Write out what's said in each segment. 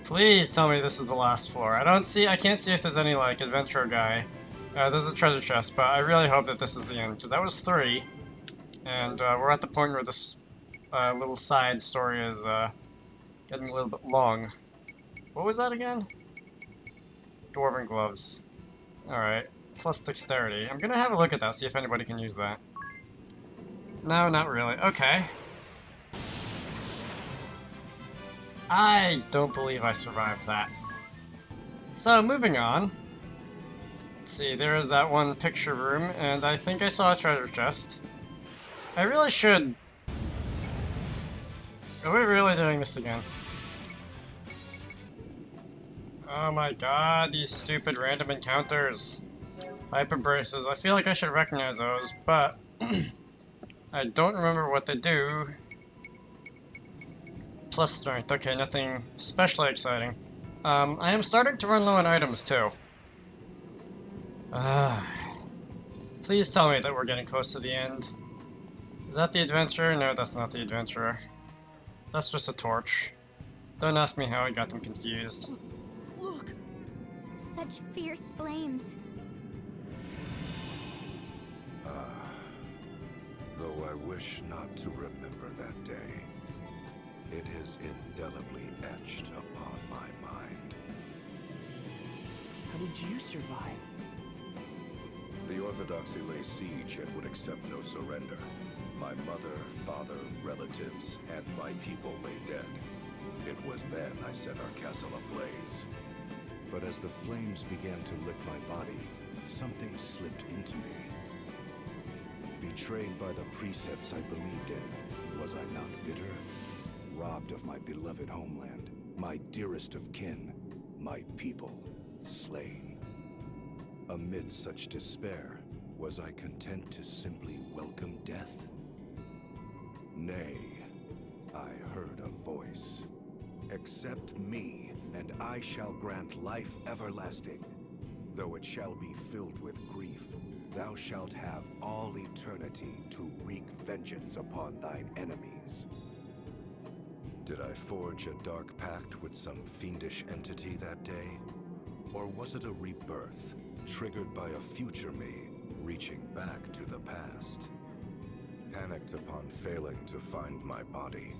Please tell me this is the last floor. I can't see if there's any, like, adventurer guy. There's a treasure chest, but I really hope that this is the end, because that was 3. And, we're at the point where this, little side story is, getting a little bit long. What was that again? Dwarven Gloves. Alright. Plus dexterity. I'm gonna have a look at that, see if anybody can use that. No, not really. Okay. I don't believe I survived that. So, moving on. Let's see, there is that one picture room, and I think I saw a treasure chest. I really should... Are we really doing this again? Oh my god, these stupid random encounters. Hyper braces. I feel like I should recognize those, but... I don't remember what they do. Plus strength. Okay, nothing especially exciting. I am starting to run low on items, too. Please tell me that we're getting close to the end. Is that the adventurer? No, that's not the adventurer. That's just a torch. Don't ask me how I got them confused. Look! Such fierce flames. Though I wish not to remember that day, it is indelibly etched upon my mind. How did you survive? The Orthodoxy lay siege and would accept no surrender. My mother, father, relatives, and my people lay dead. It was then I set our castle ablaze. But as the flames began to lick my body, something slipped into me. Betrayed by the precepts I believed in, was I not bitter? Robbed of my beloved homeland, my dearest of kin, my people, slain. Amid such despair, was I content to simply welcome death? Nay, I heard a voice. Accept me, and I shall grant life everlasting. Though it shall be filled with grief, thou shalt have all eternity to wreak vengeance upon thine enemies. Did I forge a dark pact with some fiendish entity that day? Or was it a rebirth, triggered by a future me, reaching back to the past? Panicked upon failing to find my body,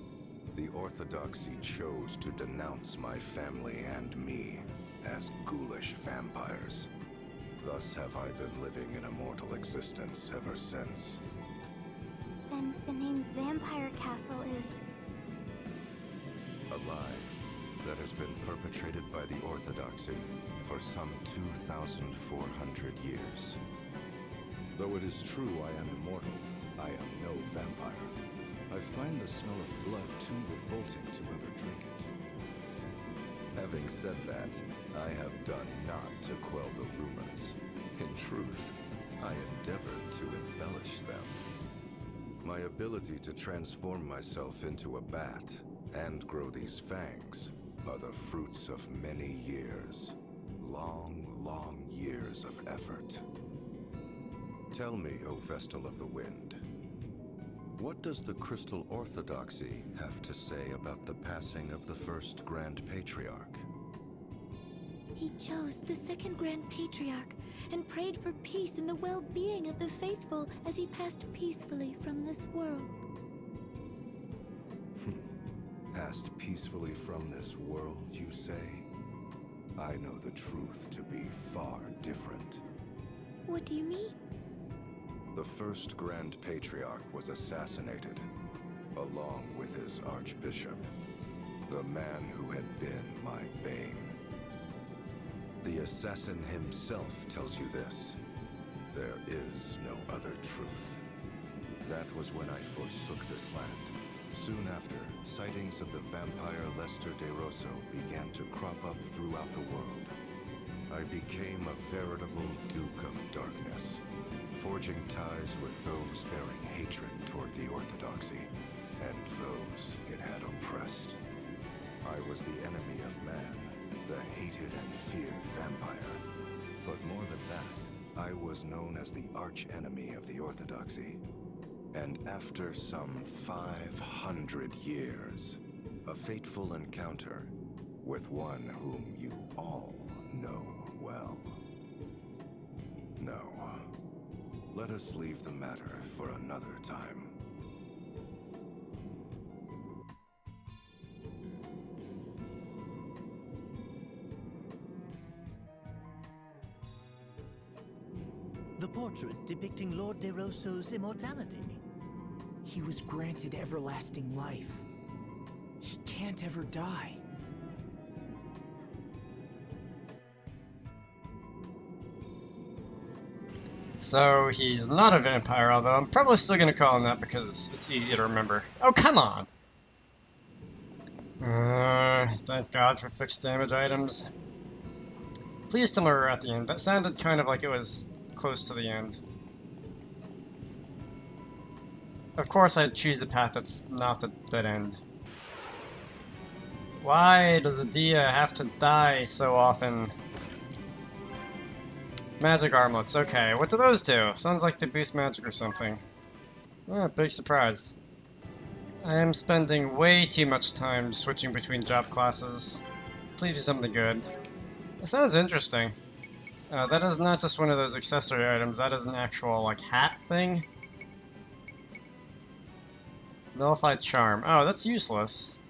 the Orthodoxy chose to denounce my family and me as ghoulish vampires. Thus have I been living an immortal existence ever since. Then the name Vampire Castle is... A lie that has been perpetrated by the Orthodoxy for some 2,400 years. Though it is true I am immortal, I am no vampire. I find the smell of blood too revolting to ever drink it. Having said that, I have done not to quell the rumors. In truth, I endeavored to embellish them. My ability to transform myself into a bat and grow these fangs are the fruits of many years. Long, long years of effort. Tell me, O Vestal of the Wind, what does the Crystal Orthodoxy have to say about the passing of the first Grand Patriarch? He chose the second Grand Patriarch and prayed for peace and the well-being of the faithful as he passed peacefully from this world. Passed peacefully from this world, you say? I know the truth to be far different. What do you mean? The first Grand Patriarch was assassinated, along with his Archbishop, the man who had been my bane. The assassin himself tells you this. There is no other truth. That was when I forsook this land. Soon after, sightings of the vampire Lester de Rosso began to crop up throughout the world. I became a veritable Duke of Darkness, forging ties with those bearing hatred toward the Orthodoxy, and those it had oppressed. I was the enemy of man, the hated and feared vampire. But more than that, I was known as the arch-enemy of the Orthodoxy. And after some 500 years, a fateful encounter, with one whom you all know well. No. Let us leave the matter for another time. The portrait depicting Lord de Rosso's immortality. He was granted everlasting life. He can't ever die. So he's not a vampire, although I'm probably still gonna call him that because it's easy to remember. Oh, come on! Thank God for fixed damage items. Please tell me we're at the end. That sounded kind of like it was close to the end. Of course I'd choose the path that's not the dead end. Why does Adia have to die so often? Magic armlets, okay. What do those do? Sounds like they boost magic or something. Oh, big surprise. I am spending way too much time switching between job classes. Please do something good. It sounds interesting. That is not just one of those accessory items, that is an actual, like, hat thing. Nullified charm. Oh, that's useless.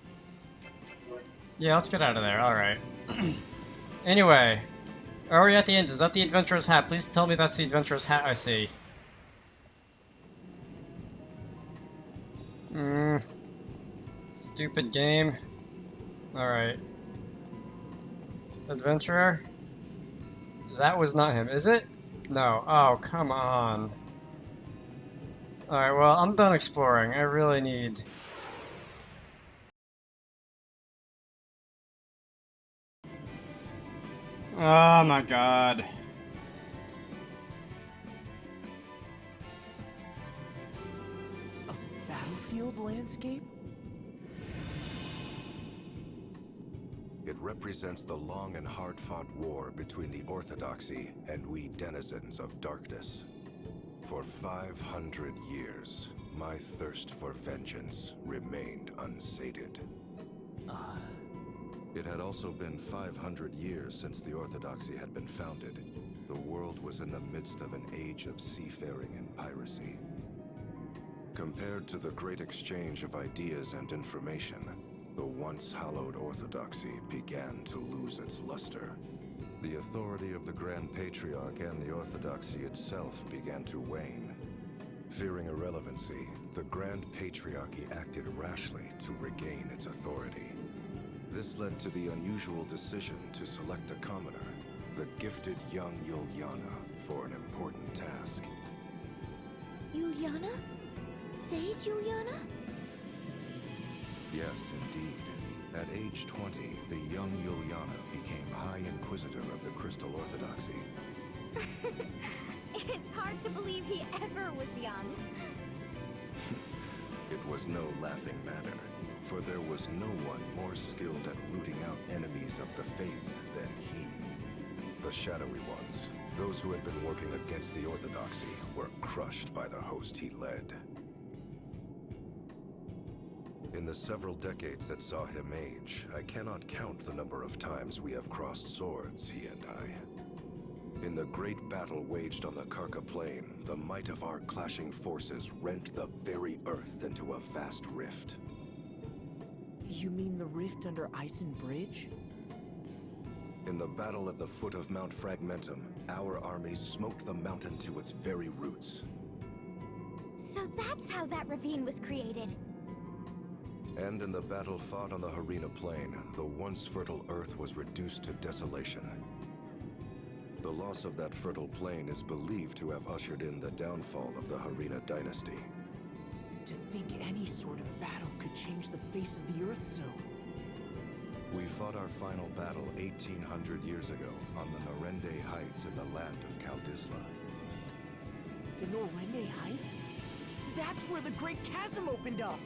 Yeah, let's get out of there, alright. Anyway, are we at the end? Is that the adventurer's hat? Please tell me that's the adventurer's hat I see. Stupid game. Alright. Adventurer? That was not him, is it? No. Oh, come on. Alright, well, I'm done exploring. I really need... Oh my god. A battlefield landscape? It represents the long and hard-fought war between the Orthodoxy and we denizens of darkness. For 500 years, my thirst for vengeance remained unsated. It had also been 500 years since the Orthodoxy had been founded. The world was in the midst of an age of seafaring and piracy. Compared to the great exchange of ideas and information, the once hallowed Orthodoxy began to lose its luster. The authority of the Grand Patriarch and the Orthodoxy itself began to wane. Fearing irrelevancy, the Grand Patriarchy acted rashly to regain its authority. This led to the unusual decision to select a commoner, the gifted young Yuliana, for an important task. Yuliana? Sage Yuliana? Yes, indeed. At age 20, the young Yuliana became High Inquisitor of the Crystal Orthodoxy. It's hard to believe he ever was young. It was no laughing matter, for there was no one more skilled at rooting out enemies of the faith than he. The shadowy ones, those who had been working against the Orthodoxy, were crushed by the host he led. In the several decades that saw him age, I cannot count the number of times we have crossed swords, he and I. In the great battle waged on the Karka Plain, the might of our clashing forces rent the very earth into a vast rift. You mean the rift under Ison Bridge? In the battle at the foot of Mount Fragmentum, our armies smoked the mountain to its very roots. So that's how that ravine was created. And in the battle fought on the Harina Plain, the once fertile earth was reduced to desolation. The loss of that fertile plain is believed to have ushered in the downfall of the Harina dynasty. To think any sort of battle could change the face of the earth so. We fought our final battle 1800 years ago on the Norende Heights in the land of Kaldisla. The Norende Heights? That's where the Great Chasm opened up!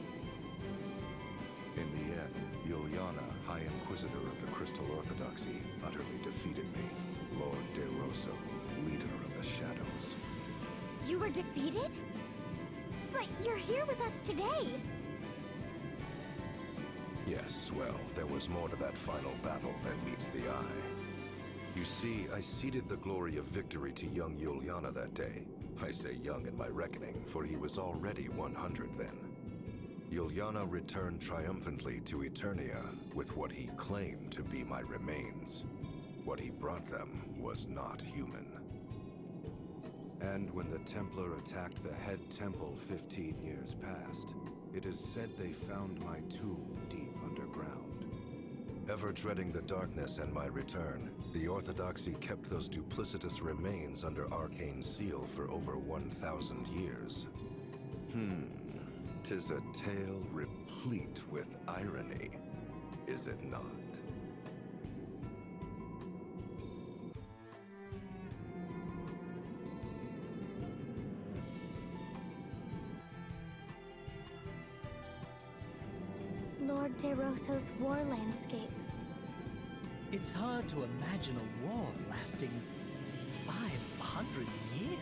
In the end, Yuliana, High Inquisitor of the Crystal Orthodoxy, utterly defeated me, Lord de Rosso, leader of the Shadows. You were defeated? But you're here with us today. Yes, well, there was more to that final battle than meets the eye. You see, I ceded the glory of victory to young Yuliana that day. I say young in my reckoning, for he was already 100 then. Yuliana returned triumphantly to Eternia with what he claimed to be my remains. What he brought them was not human. And when the Templar attacked the head temple 15 years past, it is said they found my tomb deep underground. Ever dreading the darkness and my return, the Orthodoxy kept those duplicitous remains under arcane seal for over 1,000 years. 'Tis a tale replete with irony, is it not? Lord De Rosso's war landscape. It's hard to imagine a war lasting 500 years.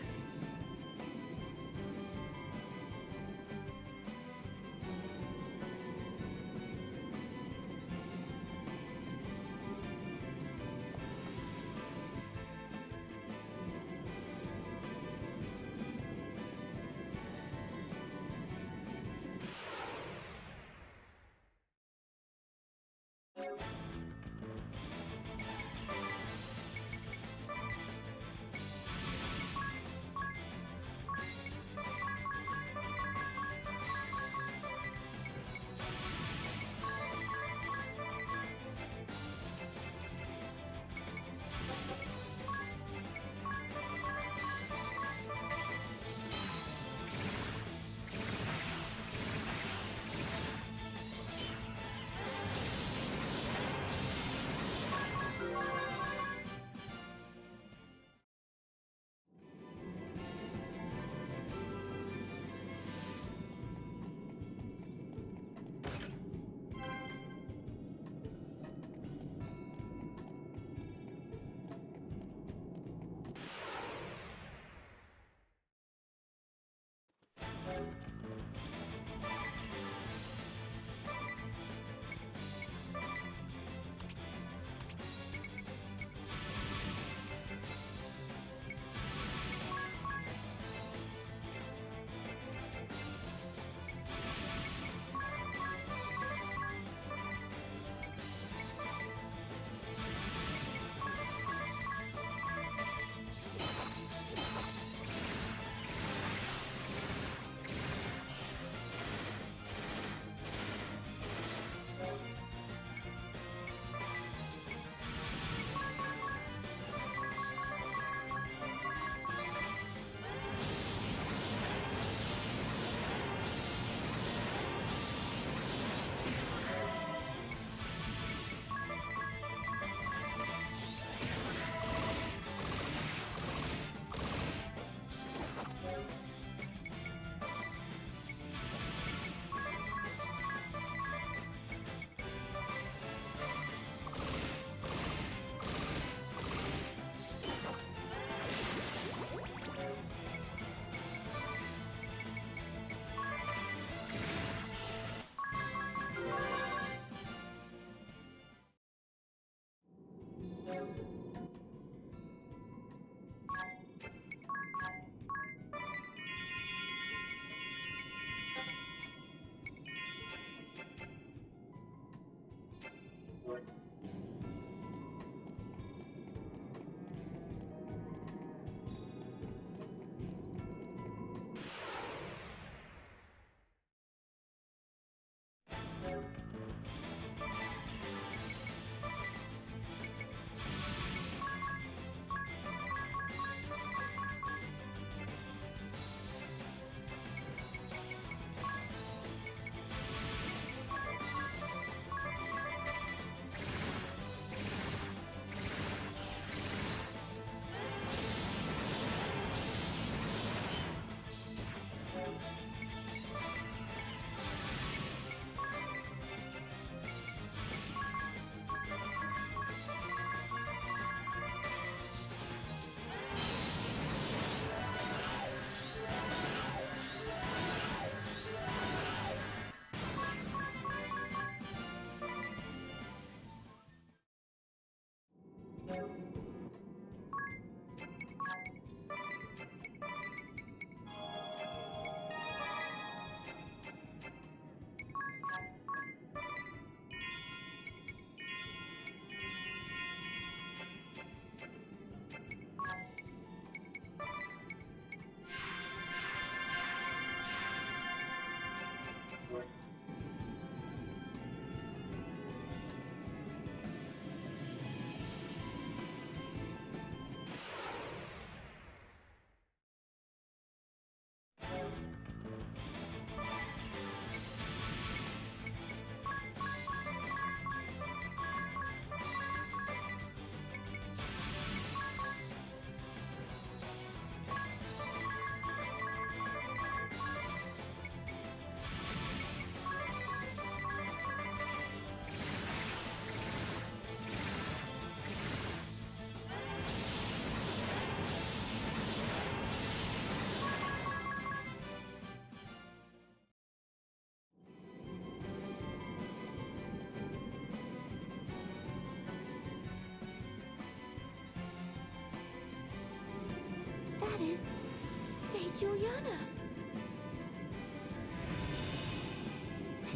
Juliana.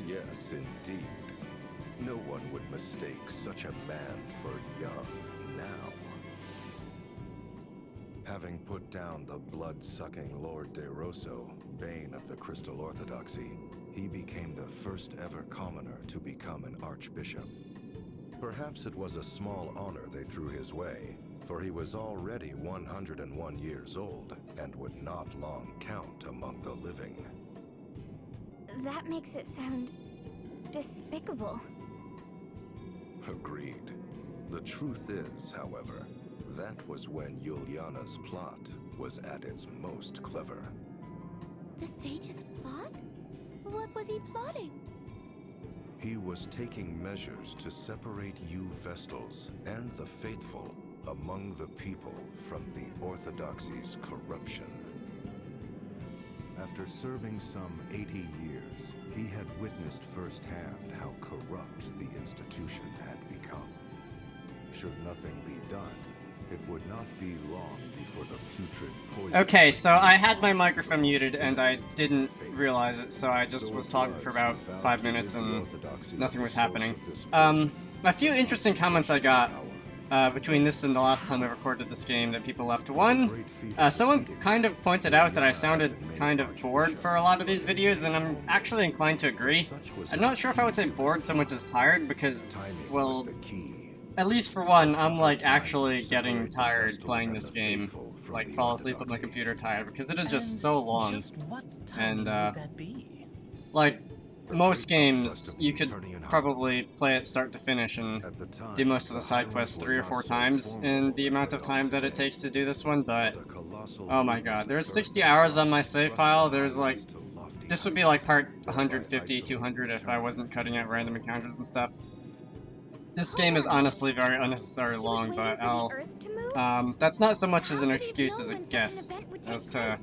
Yes, indeed. No one would mistake such a man for young now. Having put down the blood-sucking Lord de Rosso, bane of the Crystal Orthodoxy, he became the first ever commoner to become an archbishop. Perhaps it was a small honor they threw his way, for he was already 101 years old and would not long count among the living. That makes it sound despicable. Agreed. The truth is, however, that was when Juliana's plot was at its most clever. The sage's plot? What was he plotting? He was taking measures to separate you Vestals and the faithful among the people from the Orthodoxy's corruption. After serving some 80 years, he had witnessed firsthand how corrupt the institution had become. Should nothing be done, it would not be long before the putrid poison... Okay, so I had my microphone muted and I didn't realize it, so I just was talking for about 5 minutes and nothing was happening. A few interesting comments I got between this and the last time I recorded this game that people left. One, someone kind of pointed out that I sounded kind of bored for a lot of these videos, and I'm actually inclined to agree. I'm not sure if I would say bored so much as tired, because, well, at least for one, I'm like actually getting tired playing this game. Like, fall asleep on my computer tired, because it is just so long. Just what time And, would that be? like, most games, you could probably play it start to finish and do most of the side quests 3 or 4 times in the amount of time that it takes to do this one, but oh my god, there's 60 hours on my save file. There's like, this would be like part 150, 200 if I wasn't cutting out random encounters and stuff. This game is honestly very unnecessarily long, but that's not so much as an excuse as a guess as to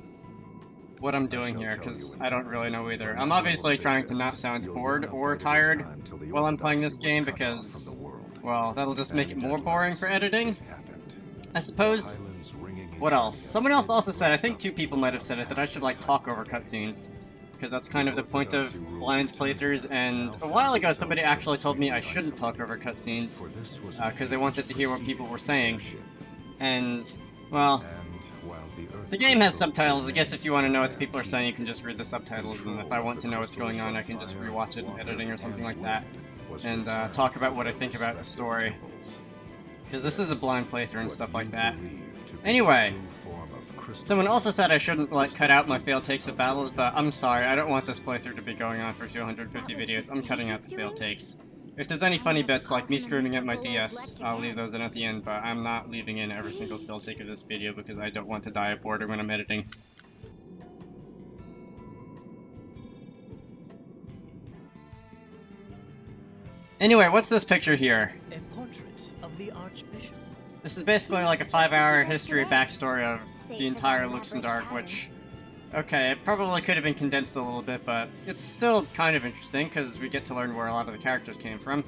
what I'm doing here, because I don't really know either. I'm obviously trying to not sound bored or tired while I'm playing this game, because, well, that'll just make it more boring for editing, I suppose. What else? Someone else also said, I think 2 people might have said it, that I should, like, talk over cutscenes, because that's kind of the point of blind playthroughs, and a while ago somebody actually told me I shouldn't talk over cutscenes, because they wanted to hear what people were saying, and, well, the game has subtitles. I guess if you want to know what the people are saying, you can just read the subtitles, and if I want to know what's going on, I can just rewatch it in editing or something like that, and talk about what I think about the story, because this is a blind playthrough and stuff like that. Anyway, someone also said I shouldn't, like, cut out my failed takes of battles, but I'm sorry, I don't want this playthrough to be going on for 250 videos. I'm cutting out the failed takes. If there's any funny bits, like me screaming at my DS, I'll leave those in at the end, but I'm not leaving in every single failed take of this video because I don't want to die of boredom when I'm editing. Anyway, what's this picture here? A portrait of the Archbishop. This is basically like a 5-hour history backstory of the entire Luxembourg, which, okay, it probably could have been condensed a little bit, but it's still kind of interesting because we get to learn where a lot of the characters came from.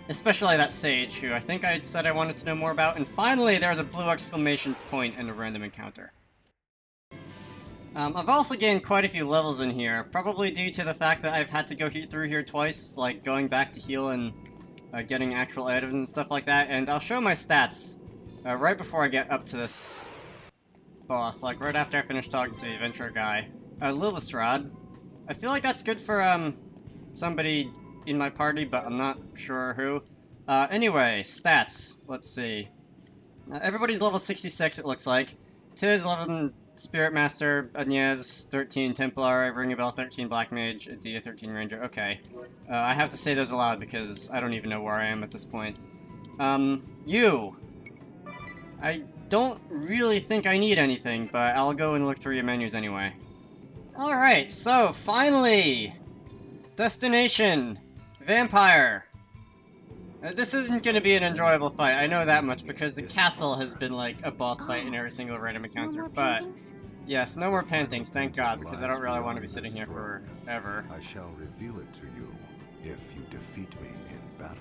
Especially that sage, who I think I said I wanted to know more about, and finally there's a blue exclamation point and a random encounter. I've also gained quite a few levels in here, probably due to the fact that I've had to go through here twice, like going back to heal and getting actual items and stuff like that, and I'll show my stats right before I get up to this boss, like right after I finish talking to the adventurer guy. Lilith's Rod. I feel like that's good for somebody in my party, but I'm not sure who. Anyway, stats. Let's see. Everybody's level 66, it looks like. Tiz, 11 Spirit Master, Agnès, 13 Templar, Ring a Bell, 13 Black Mage, Adia, 13 Ranger. Okay. I have to say those aloud because I don't even know where I am at this point. You! I don't really think I need anything, but I'll go and look through your menus anyway. Alright, so finally! Destination! Vampire! This isn't going to be an enjoyable fight, I know that much, because the castle has been like a boss fight in every single random encounter, but yes, no more paintings, thank God, because I don't really want to be sitting here forever. I shall reveal it to you if you defeat me in battle.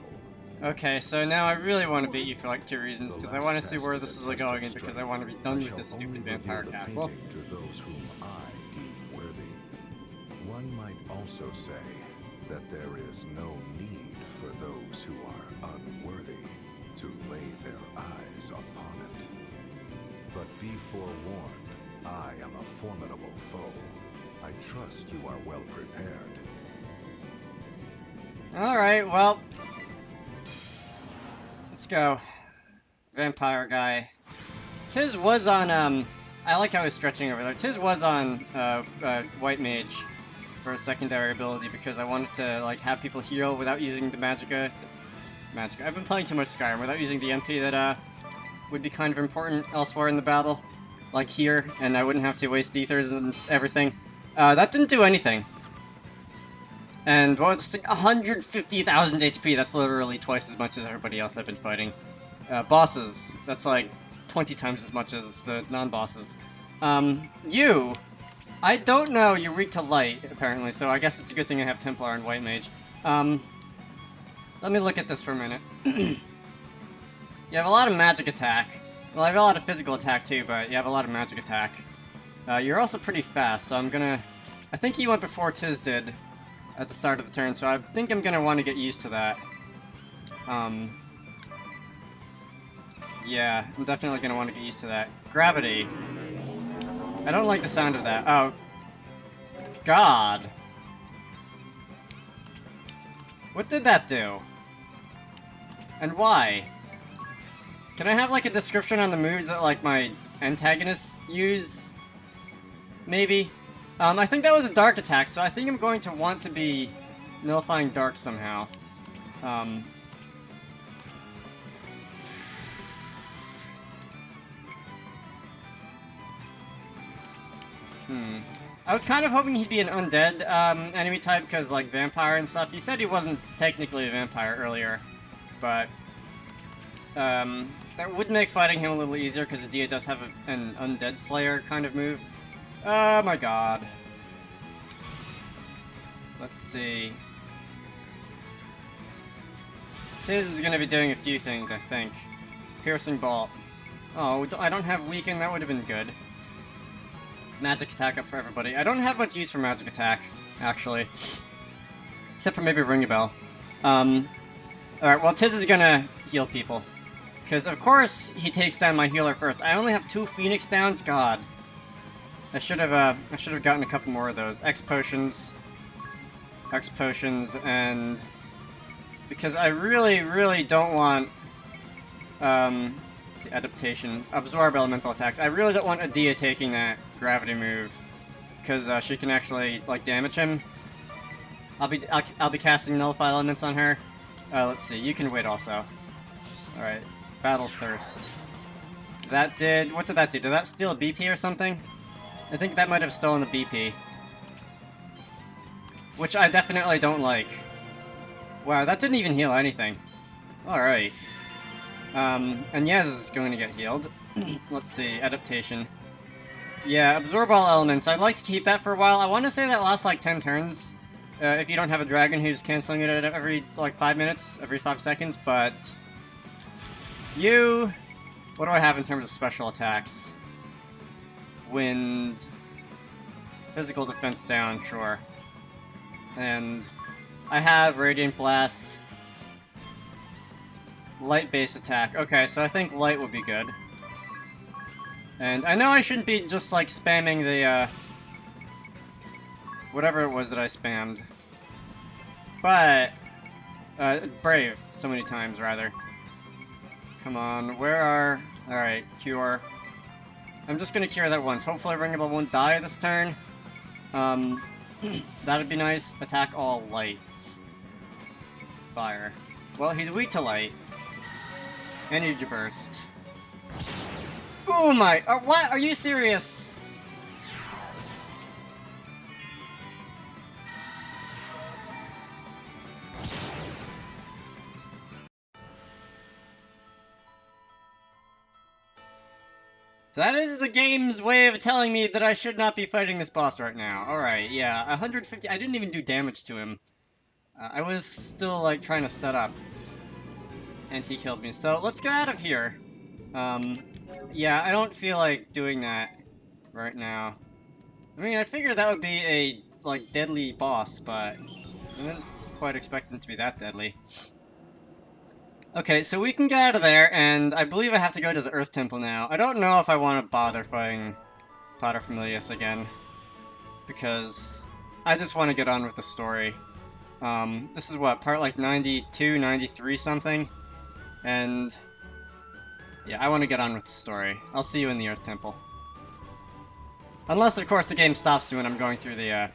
Okay, so now I really want to beat you for like 2 reasons, The because I last want to see where test this is that going, test and of because I strength, want to be done I with this shall stupid only vampire reveal the castle. painting to those whom I deem worthy. One might also say that there is no need for those who are unworthy to lay their eyes upon it. But be forewarned, I am a formidable foe. I trust you are well prepared. Alright, well. Let's go. Vampire guy. Tiz was on, I like how he's stretching over there. Tiz was on, White Mage for a secondary ability because I wanted to, like, have people heal without using the Magicka. I've been playing too much Skyrim without using the MP that, would be kind of important elsewhere in the battle. Like here, and I wouldn't have to waste ethers and everything. That didn't do anything. And what was this thing? 150,000 HP, that's literally twice as much as everybody else I've been fighting. Bosses, that's like 20 times as much as the non-bosses. You, I don't know, you're weak to light, apparently, so I guess it's a good thing I have Templar and White Mage. Let me look at this for a minute. You have a lot of magic attack. Well, I have a lot of physical attack too, but you have a lot of magic attack. You're also pretty fast, so I'm gonna... I think you went before Tiz did at the start of the turn, so I think I'm gonna want to get used to that. Yeah, I'm definitely gonna want to get used to that. Gravity. I don't like the sound of that. Oh. God. What did that do? And why? Can I have, like, a description on the moves that, like, my antagonists use? Maybe? I think that was a dark attack, so I think I'm going to want to be nullifying dark somehow. I was kind of hoping he'd be an undead enemy type, because, like, vampire and stuff. He said he wasn't technically a vampire earlier, but that would make fighting him a little easier, because the Dia does have an undead slayer kind of move. Oh my god. Let's see. His is going to be doing a few things, I think. Piercing Bolt. Oh, I don't have Weaken, that would have been good. Magic Attack up for everybody. I don't have much use for Magic Attack, actually. Except for maybe Ring a Bell. Alright, well, Tiz is gonna heal people. Because, of course, he takes down my healer first. I only have 2 Phoenix downs? God. I should have gotten a couple more of those. X potions, and... Because I really, really don't want... let's see, adaptation. Absorb elemental attacks. I really don't want Adia taking that gravity move. Because she can actually, like, damage him. I'll be casting Nullify Elements on her. Let's see, you can wait also. Alright, Battle Thirst. That did... What did that do? Did that steal a BP or something? I think that might have stolen the BP. Which I definitely don't like. Wow, that didn't even heal anything. Alright. And Yaz is going to get healed. Let's see, Adaptation. Yeah, Absorb all elements. I'd like to keep that for a while. I want to say that lasts like 10 turns. If you don't have a dragon who's canceling it every, like, 5 minutes, every 5 seconds, but... You... What do I have in terms of special attacks? Wind... Physical defense down, sure. And... I have Radiant Blast... Light base attack. Okay, so I think light would be good. And I know I shouldn't be just, like, spamming the, whatever it was that I spammed. But... Brave, so many times, rather. Come on, where are... Alright, Cure. I'm just gonna cure that once. Hopefully Ringable won't die this turn. That'd be nice. Attack all light. Fire. Well, he's weak to light. Energy Burst. Oh my... what? Are you serious? That is the game's way of telling me that I should not be fighting this boss right now. Alright, yeah, 150... I didn't even do damage to him. I was still, like, trying to set up. and he killed me. So let's get out of here. Yeah, I don't feel like doing that right now. I mean, I figured that would be a, like, deadly boss, but I didn't quite expect him to be that deadly. Okay, so we can get out of there, and I believe I have to go to the Earth Temple now. I don't know if I want to bother fighting Paterfamilias again, because I just want to get on with the story. This is what, part like 92, 93 something? And yeah, I want to get on with the story. I'll see you in the Earth Temple. Unless, of course, the game stops me when I'm going through the